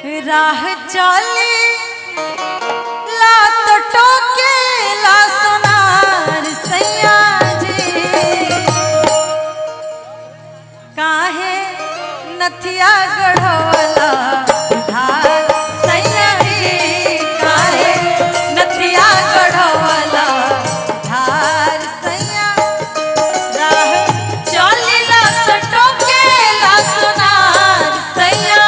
राह चली ला तो टोके ला सोनार सैया जी काहे नथिया गढ़वला धार सैया जी काहे नथिया गढ़वला धार सैया राह चली ला तो टोके ला सोनार सैया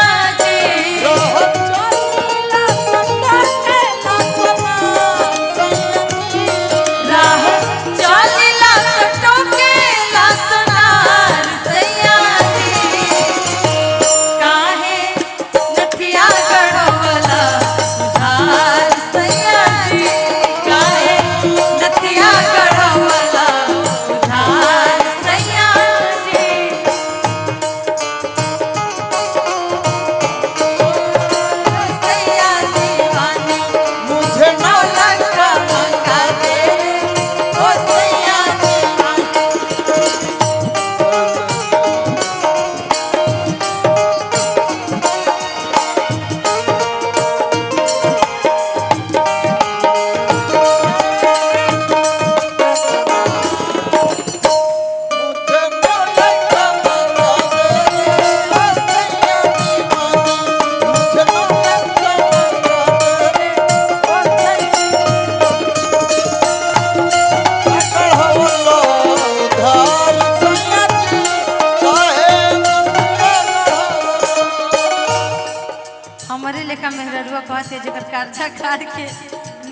हमारे लेखा मेहररुआ कहते जकर कर्जा खाड़ के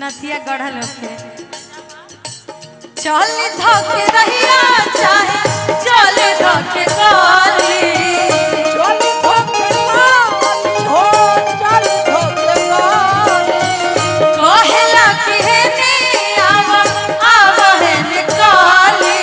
नथिया गढ़ल होके चल धके रहिया चाहे चल धके गाली चल धके गाली हो चल धके गाली कहेला कि हे नी आवा है निकाली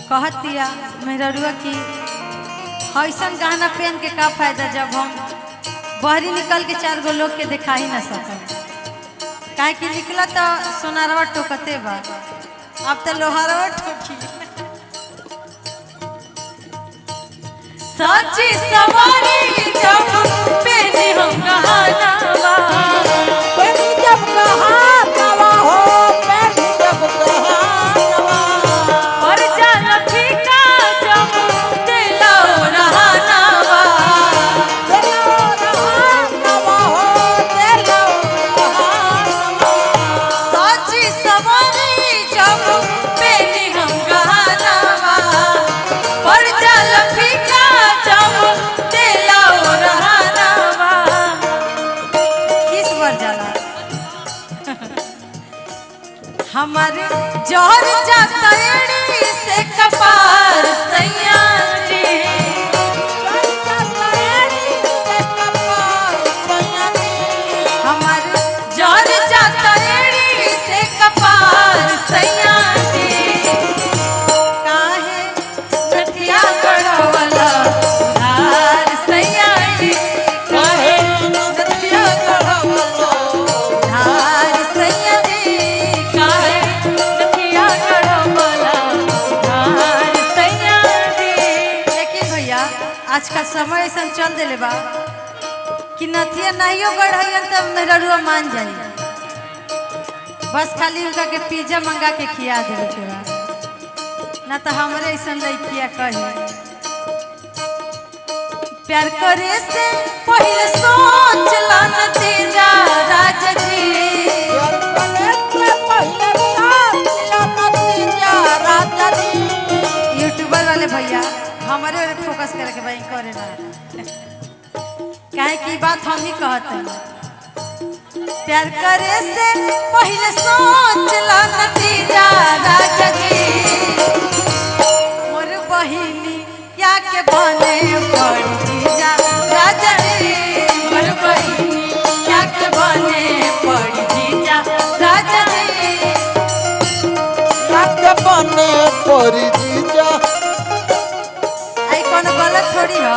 कहतिया मेहररुआ की ऐसा गहना पहन के का फायदा जब हम बहरी निकल के 4 गो लोग के दिखा ही ना सकम काहे कि निकला तो सोनारवा टोकते बा अब तो लोहारवा ठोकी सची सवारी जब पहने हम गहनावा पहने जब गहनावा हो पहने जब गहनावा और जान फीका जब दिलो रहनावा दिलो रहनावा हो दिलो रहनावा सची सवारी जब पहने हम गहनावा और जान फीका जब दिलो रहनावा किस बार जाला हमारे जोर जाता एड़ी से कपार सैया जी हमारे जोर जाता एड़ी से कपार सैया जी काहे नथिया गढ़वला धार सैया जी काहे नथिया गढ़वला धार सैया जी काहे नथिया गढ़वला आज का समय ऐसा चल दिले बा कि नथिया नहीं बढ़ तो मेहरुआ मान जाए, बस खाली उनका के पिज्जा मंगा के खिया देवे के बा, ना तो हमारे ऐसा लड़किया कहे प्यार करे से पहले सोच ला नतीजा राजा जी, यूट्यूबर वाले भैया हमारे वाले फोकस करे के भाई करे ना काहे की बात हम ही कहते हैं। प्यार करे से पहले सोच ला नतीजा राजा जी, मोर बहिनी क्या के बने पड़ी जीजा राजा जी, मोर बहिनी क्या के बने पड़ी जीजा राजा जी, क्या के बने पड़ी जीजा। आई कौन गलत थोड़ी हो।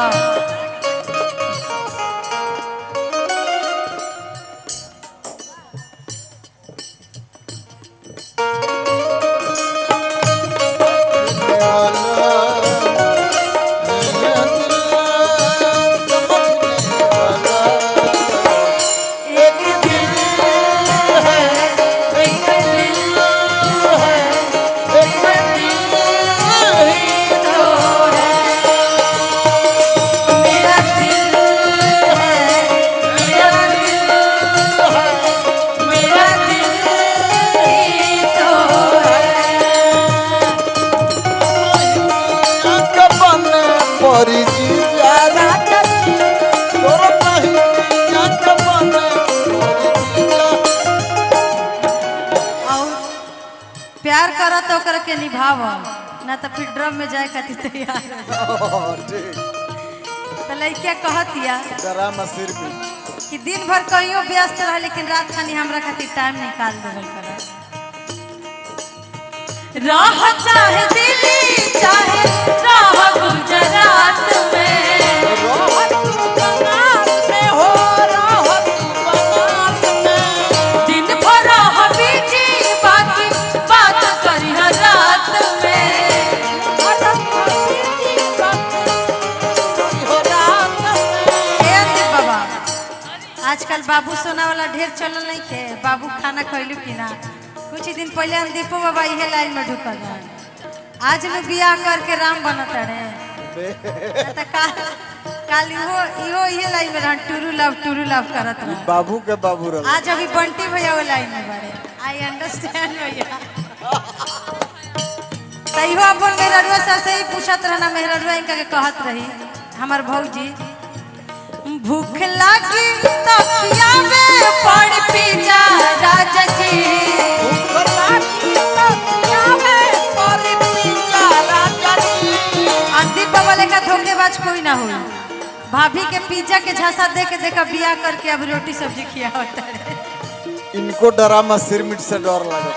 प्यार करा तो कर के निभाव ना तो फिर ड्रम में जाए खातिर तैयार तो लड़किया कहतिया कि दिन भर कहियो व्यस्त रह लेकिन रात खानी हमरा खातिर टाइम निकाल देवल कर, राह चाहे दिल्ली चाहे राह गुजरात में हो दिन भर राह बीजी बाकी बात करी रात में, बाबा आजकल बाबू सोना वाला ढेर चलन नहीं के, बाबू खाना खैलू कि ना। कुछ दिन पहले हम दीपो बाबा इहे लाइन में ढुकल रहे, आज न बियाह करके राम बनत रहे तो काल इहो इहे लाइन में टूरू लव करत रहे बाबू के बाबू रहे। आज अभी बंटी भैया वो लाइन में बड़े, आई अंडरस्टैंड भैया। तैयो अपन मेहरुआ से ही पूछत रहना, मेहरुआ इनका के कहत रही हमार भौजी भूख लागी तो खियावे पड़ पिज्जा राजा जी, अंदीप बाबा लेका धोखेबाज कोई ना हो, भाभी के पिज्जा के झांसा दे के देखा बियाह करके अब रोटी सब्जी खियावता है। इनको ड्रामा सिरमिट से डर लगा,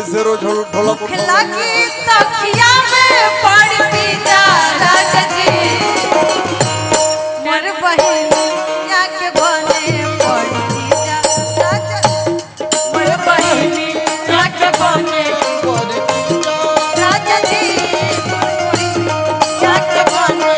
ऐसे रोज ढोलक भूख लागी तो खियावे पड़ पिज्जा राजा जी, मोर बहिनी क्या के बने पड़ी जीजा राजा, मोर बहिनी क्या के बने राजा जी, क्या के बने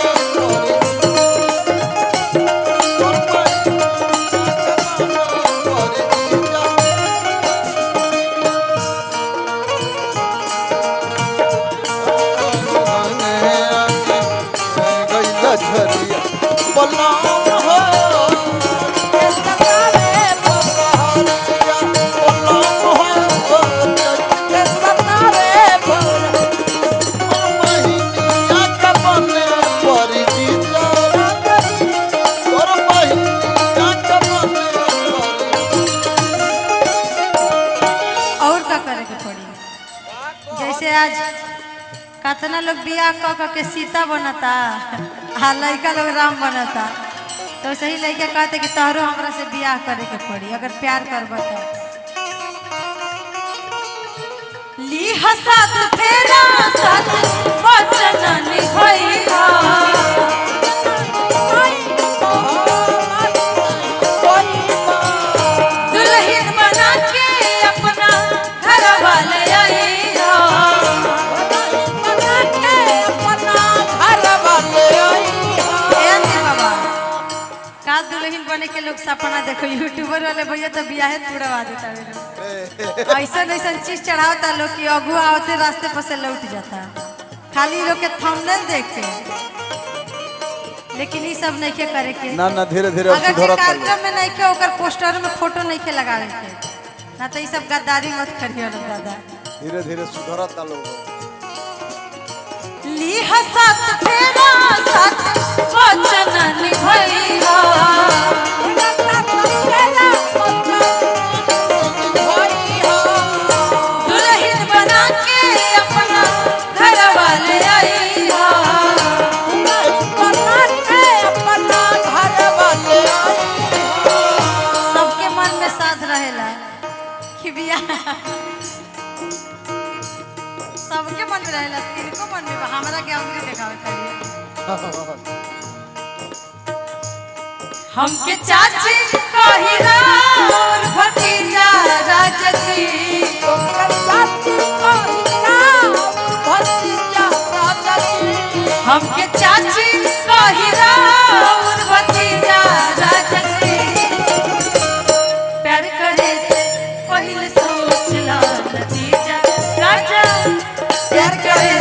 कतना लोग बियाह क के सीता बनता आ लड़का लोग राम बनता, तो सही लड़का कहते कि तोहरो हमरा से बियाह करे के पड़ी अगर प्यार करब तो। ली हसात फेरा साथ वचन निभैया, दुल्हन बना के अपना घर वाले आई, वाले के लोग सपना देखो, यूट्यूबर वाले भैया तो बियाहे तुड़वा देता है लोग। ऐसा ऐसा चीज चढ़ावता लोग कि अगुआ आवते रास्ते पर से लौट जाता, खाली लोग के थंबनेल देख के। लेकिन ये सब नहीं के करे के ना ना धीरे धीरे अगर जे कार्यक्रम में नहीं के ओकर पोस्टर में फोटो नहीं के लगावे के, ना तो ये सब गद्दारी मत करियो लोग दादा। धीरे धीरे सुधरता लोग। ली हसत फेरा साथ वचन निभैया, दुल्हन बना के अपना घर वाले आईहा, सबके मन में साथ रहेला कि बिया, सबके मन में रहेला, इनको मन में हमरा के अंगुरी देखावे चाहिए। हमके चाची कहिरा और भतीजा राजती, हमके चाची कहिरा और भतीजा राजती, प्यार करे से पहले सोच ला नतीजा राजा, प्यार करे